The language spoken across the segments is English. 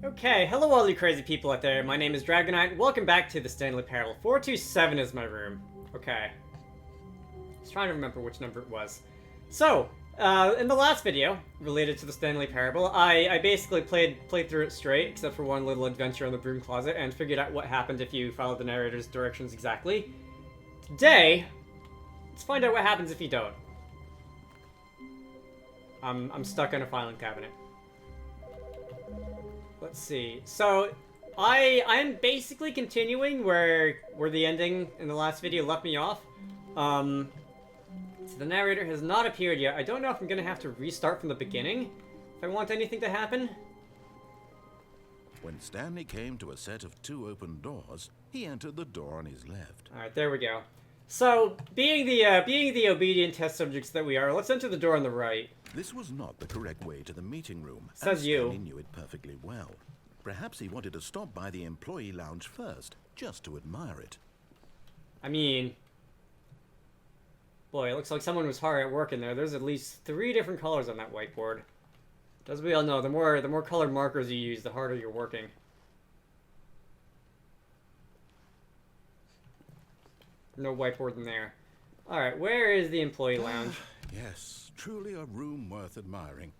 Okay, hello all you crazy people out there. My name is Dragonite. Welcome back to the Stanley Parable. 427 is my room. Okay. I was trying to remember which number it was. So, in the last video, related to the Stanley Parable, I basically played through it straight, except for one little adventure in the broom closet, and figured out what happened if you followed the narrator's directions exactly. Today, let's find out what happens if you don't. I'm stuck in a filing cabinet. Let's see. So, I'm basically continuing where the ending in the last video left me off. So the narrator has not appeared yet. I don't know if I'm gonna have to restart from the beginning if I want anything to happen. When Stanley came to a set of two open doors, he entered the door on his left. All right, there we go. So, being the obedient test subjects that we are, let's enter the door on the right. This was not the correct way to the meeting room, Says and you. Stanley knew it perfectly well. Perhaps he wanted to stop by the employee lounge first, just to admire it. I mean, boy, it looks like someone was hard at work in there. There's at least 3 different colors on that whiteboard. As we all know, the more colored markers you use, the harder you're working. No whiteboard in there. Alright, where is the employee lounge? Yes, truly a room worth admiring.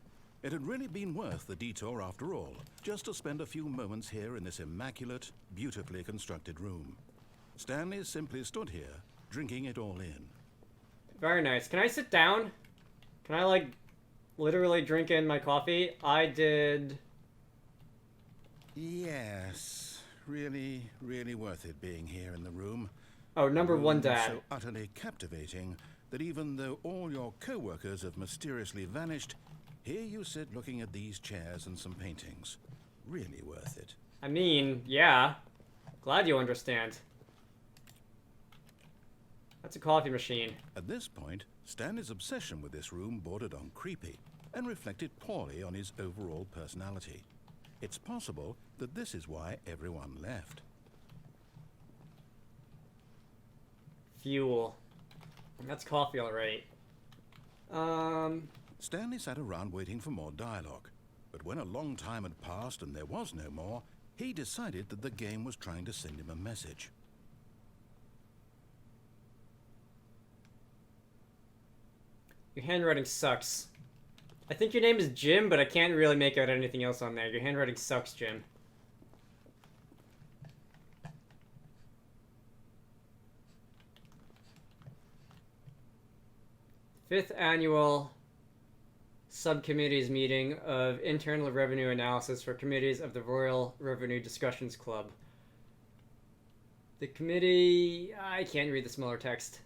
It had really been worth the detour after all, just to spend a few moments here in this immaculate, beautifully constructed room. Stanley simply stood here, drinking it all in. Very nice. Can I sit down? Can I, like, literally drink in my coffee? I did... Yes, really, really worth it being here in the room. Oh, number The 1 room dad. So utterly captivating that even though all your co-workers have mysteriously vanished, here you sit looking at these chairs and some paintings. Really worth it. I mean, yeah. Glad you understand. That's a coffee machine. At this point, Stanley's obsession with this room bordered on creepy and reflected poorly on his overall personality. It's possible that this is why everyone left. Fuel. That's coffee alright. Stanley sat around waiting for more dialogue, but when a long time had passed and there was no more, he decided that the game was trying to send him a message. Your handwriting sucks. I think your name is Jim, but I can't really make out anything else on there. Your handwriting sucks, Jim. Fifth annual subcommittees meeting of internal revenue analysis for committees of the Royal Revenue Discussions Club. The committee... I can't read the smaller text.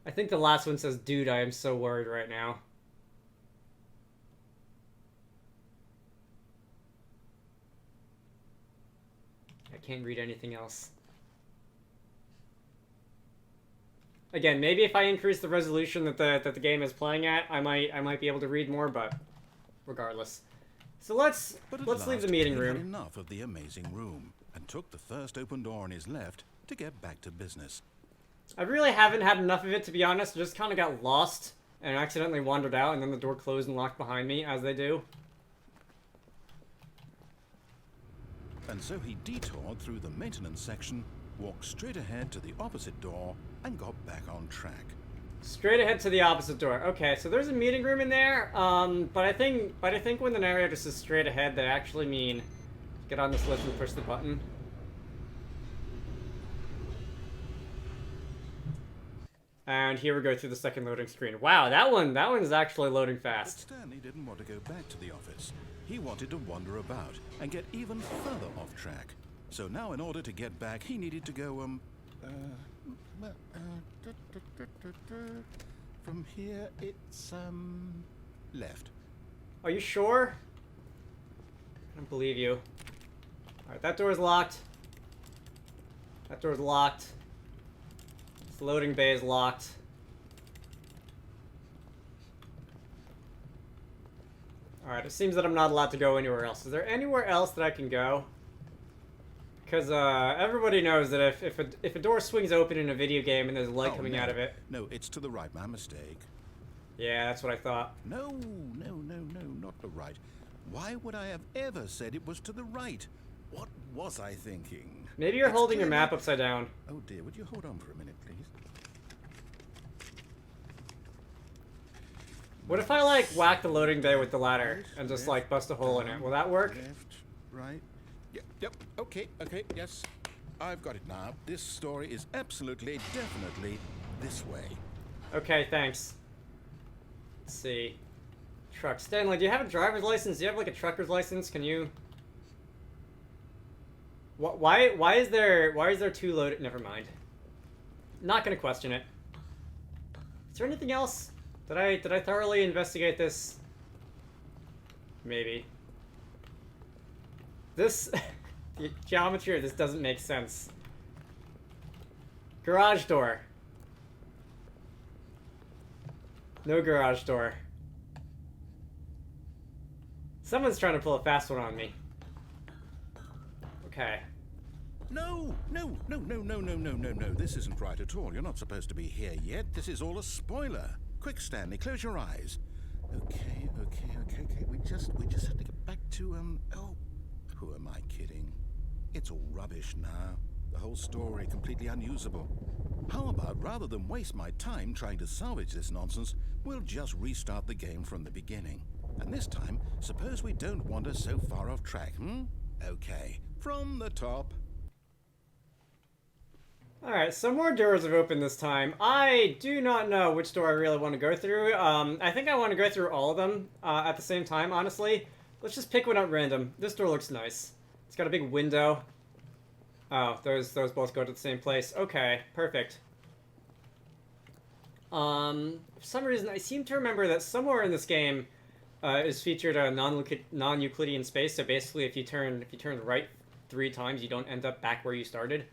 I think the last one says, dude, I am so worried right now. I can't read anything else. Again, maybe if I increase the resolution that the game is playing at, I might be able to read more, but regardless. So let's leave the meeting He had room. enough of the amazing room and took the first open door on his left to get back to business. I really haven't had enough of it, to be honest. I just kind of got lost and accidentally wandered out, and then the door closed and locked behind me, as they do. And so he detoured through the maintenance section, walked straight ahead to the opposite door, and got back on track. Straight ahead to the opposite door. Okay, so there's a meeting room in there. But I think when the narrator says straight ahead, they actually mean get on this lift and push the button. And here we go through the second loading screen. Wow, that one is actually loading But fast. Stanley didn't want to go back to the office. He wanted to wander about and get even further off track. So now in order to get back, he needed to go, from here it's, left. Are you sure? I don't believe you. Alright, that door's locked. That door's locked. This loading bay is locked. Alright, it seems that I'm not allowed to go anywhere else. Is there anywhere else that I can go? Because everybody knows that if a door swings open in a video game and there's light coming out of it... No, it's to the right, my mistake. Yeah, that's what I thought. No, not right. Why would I have ever said it was to the right? What was I thinking? Maybe you're It's holding your clearly- map upside down. Oh dear, would you hold on for a minute, please? What if I, like, whack the loading bay with the ladder and just, like, bust a hole in it? Will that work? Left, right. Yep, okay, yes. I've got it now. This story is absolutely, definitely this way. Okay, thanks. Let's see. Truck. Stanley, do you have a driver's license? Do you have, like, a trucker's license? Can you... Why is there two loaded... Never mind. Not gonna question it. Is there anything else? Did I thoroughly investigate this? Maybe. This... the geometry of this doesn't make sense. Garage door. No garage door. Someone's trying to pull a fast one on me. Okay. No. This isn't right at all. You're not supposed to be here yet. This is all a spoiler. Quick, Stanley, close your eyes. Okay. We just have to get back to, oh, who am I kidding? It's all rubbish now. The whole story completely unusable. How about, rather than waste my time trying to salvage this nonsense, we'll just restart the game from the beginning. And this time, suppose we don't wander so far off track, Okay, from the top. Alright, so more doors have opened this time. I do not know which door I really want to go through. I think I want to go through all of them at the same time, honestly. Let's just pick one at random. This door looks nice. It's got a big window. Oh, those both go to the same place. Okay, perfect. For some reason, I seem to remember that somewhere in this game is featured a non-Euclidean space. So basically, if you turn right 3 times, you don't end up back where you started.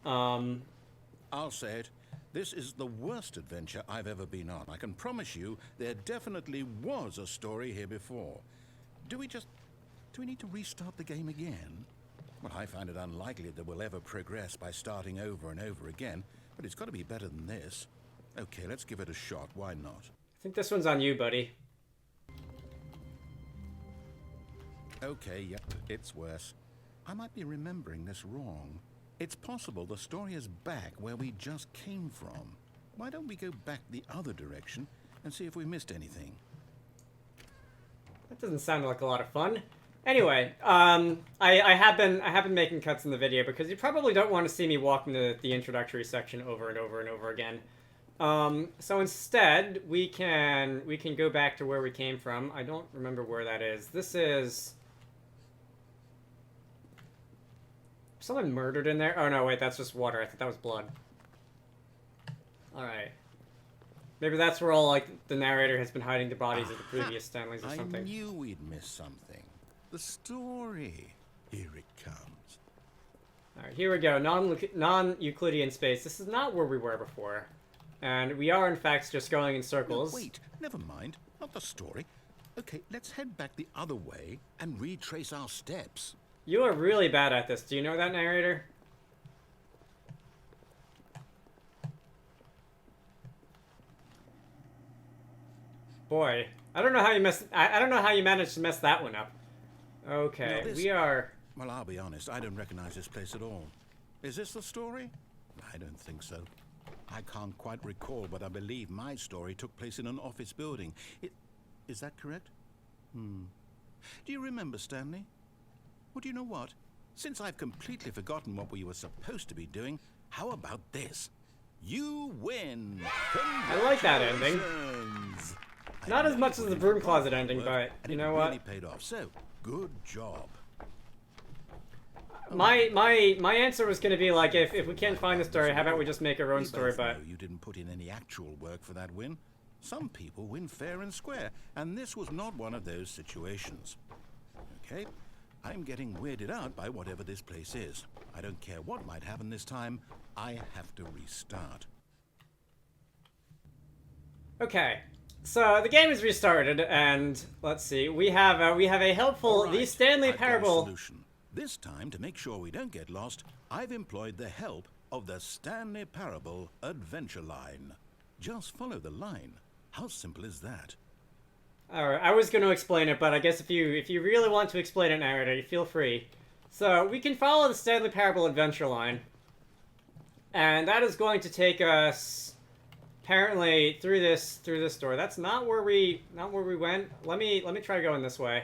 I'll say it. This is the worst adventure I've ever been on. I can promise you there definitely was a story here before. Do we need to restart the game again? Well, I find it unlikely that we'll ever progress by starting over and over again, but it's got to be better than this. Okay, let's give it a shot. Why not? I think this one's on you, buddy. Okay, yep, it's worse. I might be remembering this wrong. It's possible the story is back where we just came from. Why don't we go back the other direction and see if we missed anything? That doesn't sound like a lot of fun. Anyway, I have been making cuts in the video because you probably don't want to see me walking the introductory section over and over and over again. So instead, we can go back to where we came from. I don't remember where that is. This is... someone murdered in there? Oh no, wait, that's just water. I thought that was blood. Alright. Maybe that's where all, like, the narrator has been hiding the bodies of the previous Stanleys or something. I knew we'd miss something. The story. Here it comes. Alright, here we go. Non-Euclidean space. This is not where we were before. And we are, in fact, just going in circles. No, wait, never mind. Not the story. Okay, let's head back the other way and retrace our steps. You are really bad at this. Do you know that, narrator? Boy, I don't know how you I don't know how you managed to mess that one up. Okay, Now we are... Well, I'll be honest, I don't recognize this place at all. Is this the story? I don't think so. I can't quite recall, but I believe my story took place in an office building. Is that correct? Do you remember, Stanley? Well, do you know what? Since I've completely forgotten what we were supposed to be doing, how about this? You win! I like that ending. Congratulations! Not as much as the broom closet ending, but you know what? It really paid off. So, good job. My answer was going to be like, if we can't find the story, how about we just make our own We story? both But know you didn't put in any actual work for that win. Some people win fair and square, and this was not one of those situations. Okay? I'm getting weirded out by whatever this place is. I don't care what might happen this time. I have to restart. okay, so the game is restarted, and let's see, we have a helpful All right, the Stanley I've got a Parable. solution. This time, to make sure we don't get lost, I've employed the help of the Stanley Parable Adventure Line. Just follow the line. How simple is that? Alright, I was going to explain it, but I guess if you really want to explain it, narrator, you feel free. So, we can follow the Stanley Parable adventure line. And that is going to take us apparently through this door. That's not where we went. Let me try going this way.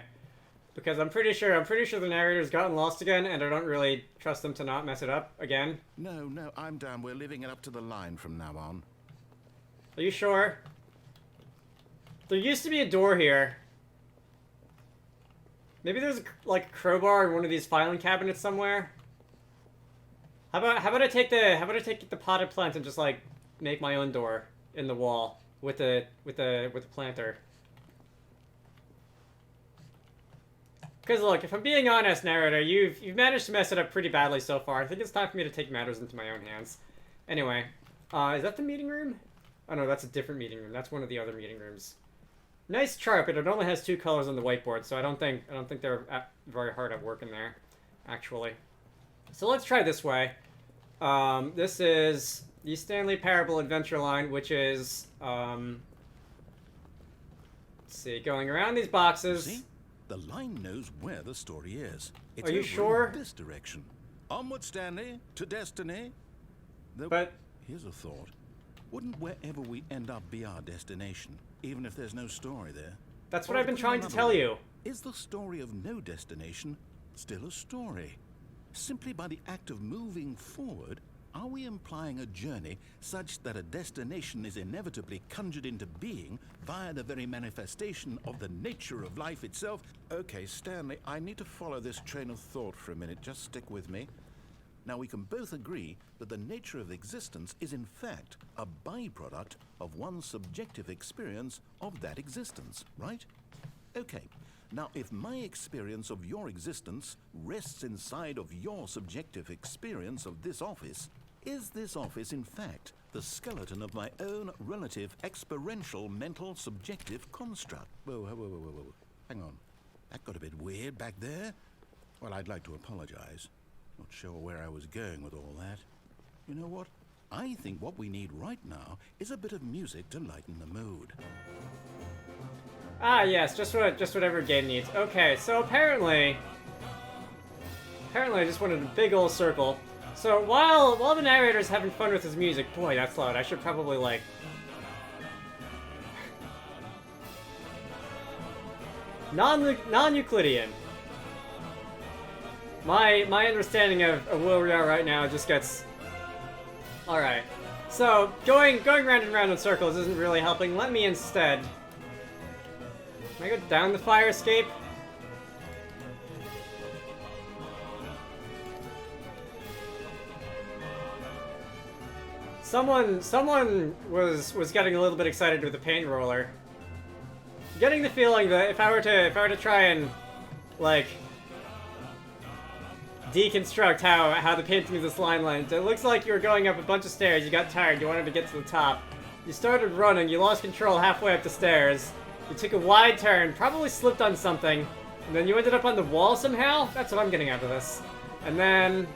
Because I'm pretty sure the narrator's gotten lost again, and I don't really trust them to not mess it up again. No, I'm down. We're leaving it up to the line from now on. Are you sure? There used to be a door here. Maybe there's like a crowbar in one of these filing cabinets somewhere. How about I take the potted plant and just like make my own door in the wall with the planter. Because look, if I'm being honest, narrator, you've managed to mess it up pretty badly so far. I think it's time for me to take matters into my own hands. Anyway, is that the meeting room? Oh no, that's a different meeting room. That's one of the other meeting rooms. Nice chart, but it only has 2 colors on the whiteboard, so I don't think they're very hard at work in there, actually. So let's try this way. This is the Stanley Parable adventure line, which is let's see, going around these boxes. See? The line knows where the story is. It's Are you over sure? in this direction. Onward, Stanley, to destiny. But here's a thought. Wouldn't wherever we end up be our destination, even if there's no story there? that's what I've been trying to tell you. Is the story of no destination still a story? Simply by the act of moving forward, are we implying a journey such that a destination is inevitably conjured into being via the very manifestation of the nature of life itself? Okay, Stanley, I need to follow this train of thought for a minute. Just stick with me. Now, we can both agree that the nature of existence is in fact a byproduct of one's subjective experience of that existence, right? Okay. Now, if my experience of your existence rests inside of your subjective experience of this office, is this office, in fact, the skeleton of my own relative experiential mental subjective construct? Whoa. Hang on. That got a bit weird back there. Well, I'd like to apologize. Not sure where I was going with all that. You know what? I think what we need right now is a bit of music to lighten the mood. Ah, yes, just what every game needs. Okay, so apparently I just wanted a big old circle. So while the narrator's having fun with his music, boy, that's loud. I should probably like non-Euclidean. My understanding of where we are right now just gets. All right. So going round and round in circles isn't really helping. Let me instead. Can I go down the fire escape? Someone was getting a little bit excited with the paint roller. Getting the feeling that if I were to try and like deconstruct how the painting of this line went, it looks like you were going up a bunch of stairs, you got tired, you wanted to get to the top. You started running, you lost control halfway up the stairs. You took a wide turn, probably slipped on something, and then you ended up on the wall somehow? That's what I'm getting out of this. And then...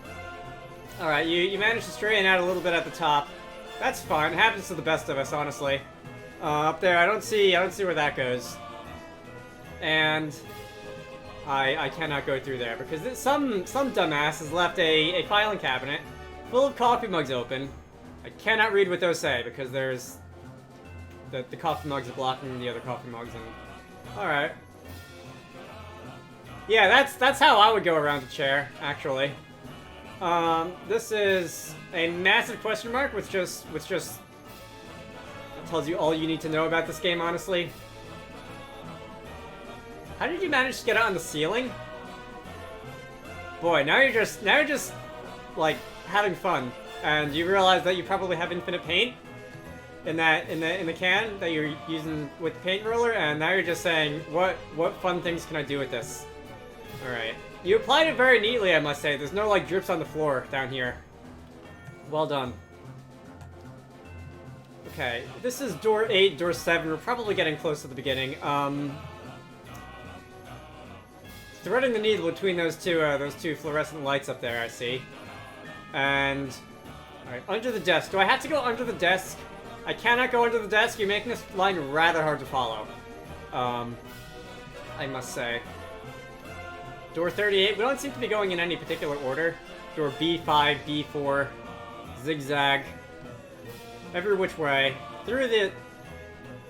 Alright, you managed to straighten out a little bit at the top. That's fine. It happens to the best of us, honestly. Up there, I don't see where that goes. And... I cannot go through there, because some dumbass has left a filing cabinet full of coffee mugs open. I cannot read what those say, because there's... The coffee mugs are blocking the other coffee mugs, and... Alright. Yeah, that's how I would go around a chair, actually. This is a massive question mark, which just tells you all you need to know about this game, honestly. How did you manage to get it on the ceiling? Boy, now you're just like having fun, and you realize that you probably have infinite paint in the can that you're using with the paint roller, and now you're just saying, what fun things can I do with this? All right, you applied it very neatly, I must say. There's no like drips on the floor down here. Well done. Okay, this is door 8, door 7. We're probably getting close to the beginning. Threading the needle between those two fluorescent lights up there, I see. And alright, under the desk. Do I have to go under the desk? I cannot go under the desk. You're making this line rather hard to follow. I must say. Door 38, we don't seem to be going in any particular order. Door B5, B4, zigzag. Every which way. Through the...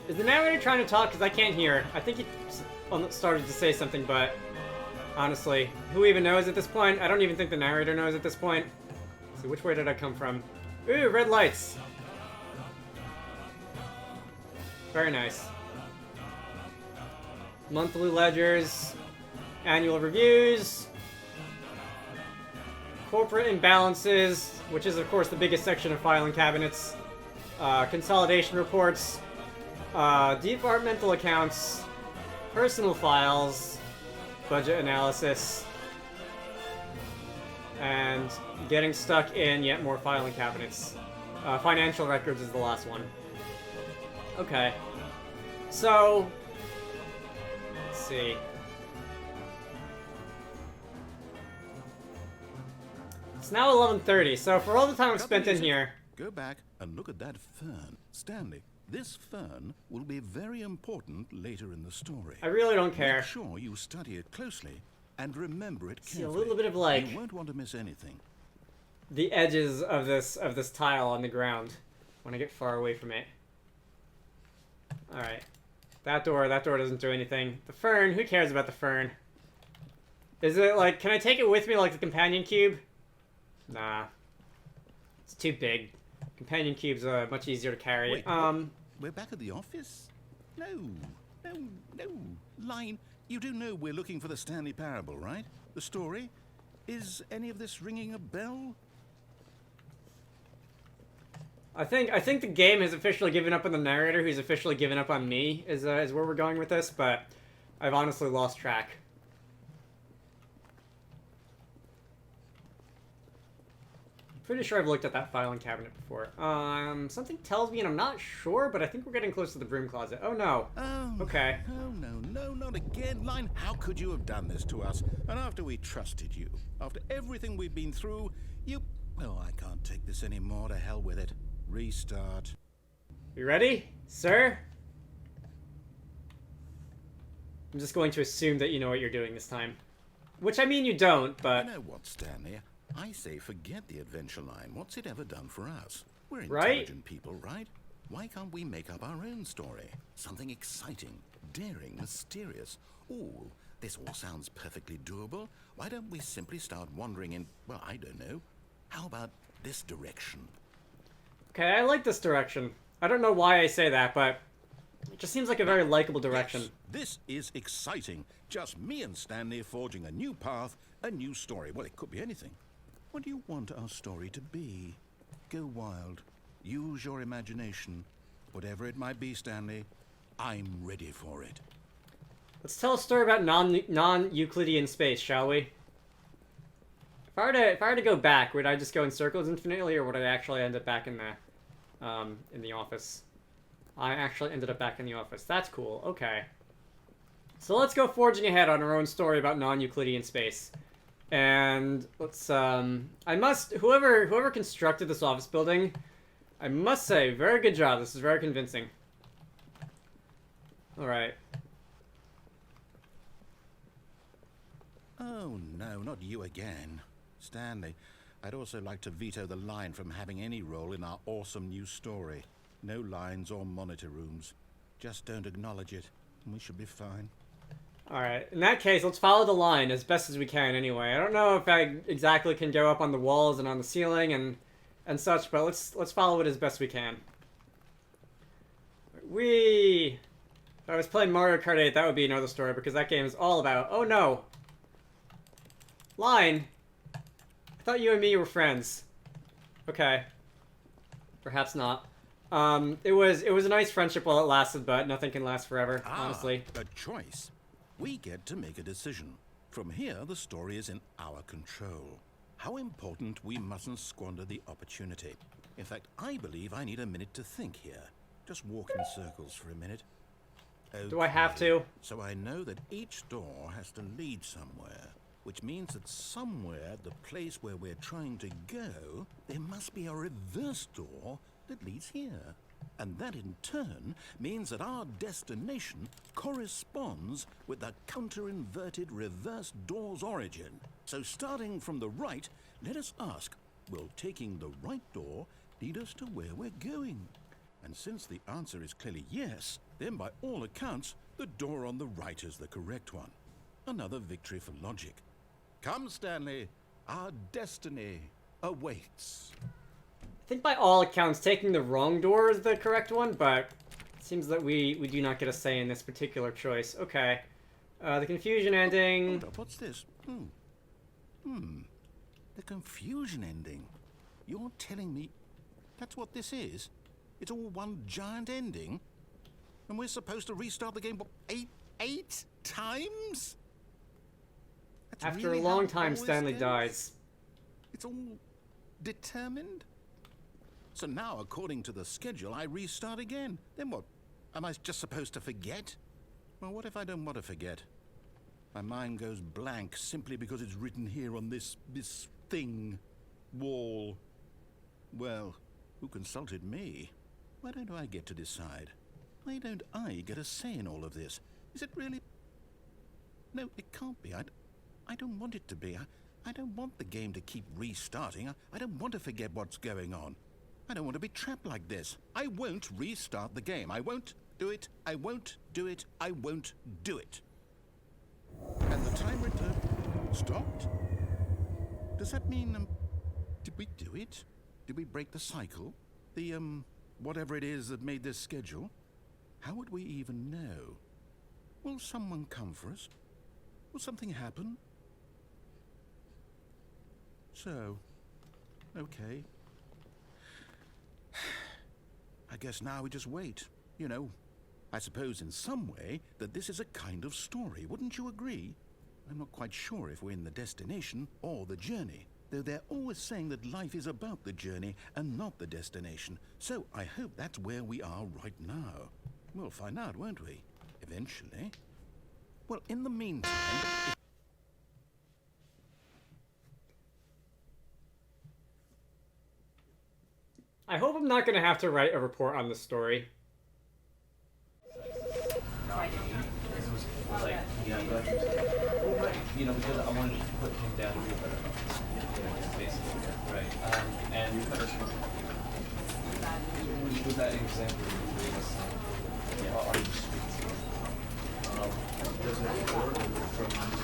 Is the narrator trying to talk? Because I can't hear. I think he started to say something, but... Honestly, who even knows at this point? I don't even think the narrator knows at this point. So which way did I come from? Ooh, red lights! Very nice. Monthly ledgers, annual reviews, corporate imbalances, which is of course the biggest section of filing cabinets, consolidation reports, departmental accounts, personal files, budget analysis, and getting stuck in yet more filing cabinets. Financial records is the last one. Okay. So... let's see. It's now 11:30, so for all the time I've spent in here... Go back and look at that fern. Stanley, this fern will be very important later in the story. I really don't care. Make sure you study it closely and remember it carefully. See, a little bit of like... you won't want to miss anything. The edges of this tile on the ground when I get far away from it. Alright. That door doesn't do anything. The fern, who cares about the fern? Is it like, can I take it with me like the companion cube? Nah. It's too big. Companion cube's much easier to carry. Wait, we're back at the office? No. Line, you do know we're looking for the Stanley Parable, right? The story? Is any of this ringing a bell? I think the game has officially given up on the narrator, who's officially given up on me, is where we're going with this, but I've honestly lost track. I'm pretty sure I've looked at that filing cabinet before. Something tells me, and I'm not sure, but I think we're getting close to the broom closet. Oh no. Oh. Okay. Oh no, not again, Line. How could you have done this to us? And after we trusted you, after everything we've been through, you... oh, I can't take this anymore. To hell with it. Restart. You ready, sir? I'm just going to assume that you know what you're doing this time. Which, I mean, you don't, but... You know what, Stanley? I say forget the adventure line. What's it ever done for us? We're Right? intelligent people, right? Why can't we make up our own story? Something exciting, daring, mysterious. Ooh, this all sounds perfectly doable. Why don't we simply start wandering in, well, I don't know. How about this direction? Okay, I like this direction. I don't know why I say that, but it just seems like a very likable direction. Yes, this is exciting. Just me and Stanley forging a new path, a new story. Well, it could be anything. What do you want our story to be? Go wild. Use your imagination. Whatever it might be, Stanley, I'm ready for it. Let's tell a story about non-Euclidean space, shall we? If I were to go back, would I just go in circles infinitely, or would I actually end up back in the office? I actually ended up back in the office. That's cool. Okay. So let's go forging ahead on our own story about non-Euclidean space. And let's, whoever constructed this office building, I must say, very good job. This is very convincing. Alright. Oh, no, not you again. Stanley, I'd also like to veto the line from having any role in our awesome new story. No lines or monitor rooms. Just don't acknowledge it, and we should be fine. Alright, in that case, let's follow the line as best as we can anyway. I don't know if I exactly can go up on the walls and on the ceiling and such, but let's follow it as best we can. If I was playing Mario Kart 8, that would be another story, because that game is all about... oh no! Line! I thought you and me were friends. Okay. Perhaps not. It was a nice friendship while it lasted, but nothing can last forever, honestly. A choice. We get to make a decision. From here, the story is in our control. How important we mustn't squander the opportunity. In fact, I believe I need a minute to think here. Just walk in circles for a minute. Okay. Do I have to? So I know that each door has to lead somewhere, which means that somewhere, the place where we're trying to go, there must be a reverse door that leads here. And that in turn means that our destination corresponds with the counter-inverted reverse door's origin. So starting from the right, let us ask, will taking the right door lead us to where we're going? And since the answer is clearly yes, then by all accounts, the door on the right is the correct one. Another victory for logic. Come, Stanley, our destiny awaits. I think by all accounts, taking the wrong door is the correct one, but it seems that we do not get a say in this particular choice. Okay. The confusion ending. Hold up, what's this? The confusion ending. You're telling me that's what this is? It's all one giant ending? And we're supposed to restart the game, what, eight times? That's After really a long how time, all this Stanley goes? dies. It's all determined? So now, according to the schedule, I restart again. Then what? Am I just supposed to forget? Well, what if I don't want to forget? My mind goes blank simply because it's written here on this thing, wall. Well, who consulted me? Why don't I get to decide? Why don't I get a say in all of this? Is it really? No, it can't be. I don't want it to be. I don't want the game to keep restarting. I don't want to forget what's going on. I don't want to be trapped like this. I won't restart the game. I won't do it. I won't do it. I won't do it. And the timer stopped? Does that mean, did we do it? Did we break the cycle? The, whatever it is that made this schedule? How would we even know? Will someone come for us? Will something happen? So, okay. I guess now we just wait. You know, I suppose in some way that this is a kind of story. Wouldn't you agree? I'm not quite sure if we're in the destination or the journey, though they're always saying that life is about the journey and not the destination. So I hope that's where we are right now. We'll find out, won't we? Eventually. Well, in the meantime... I hope I'm not going to have to write a report on this story. Like, yeah, but, you know, because I wanted to put him down to be a better basically, right? And with that example, yeah, on the streets, doesn't it work from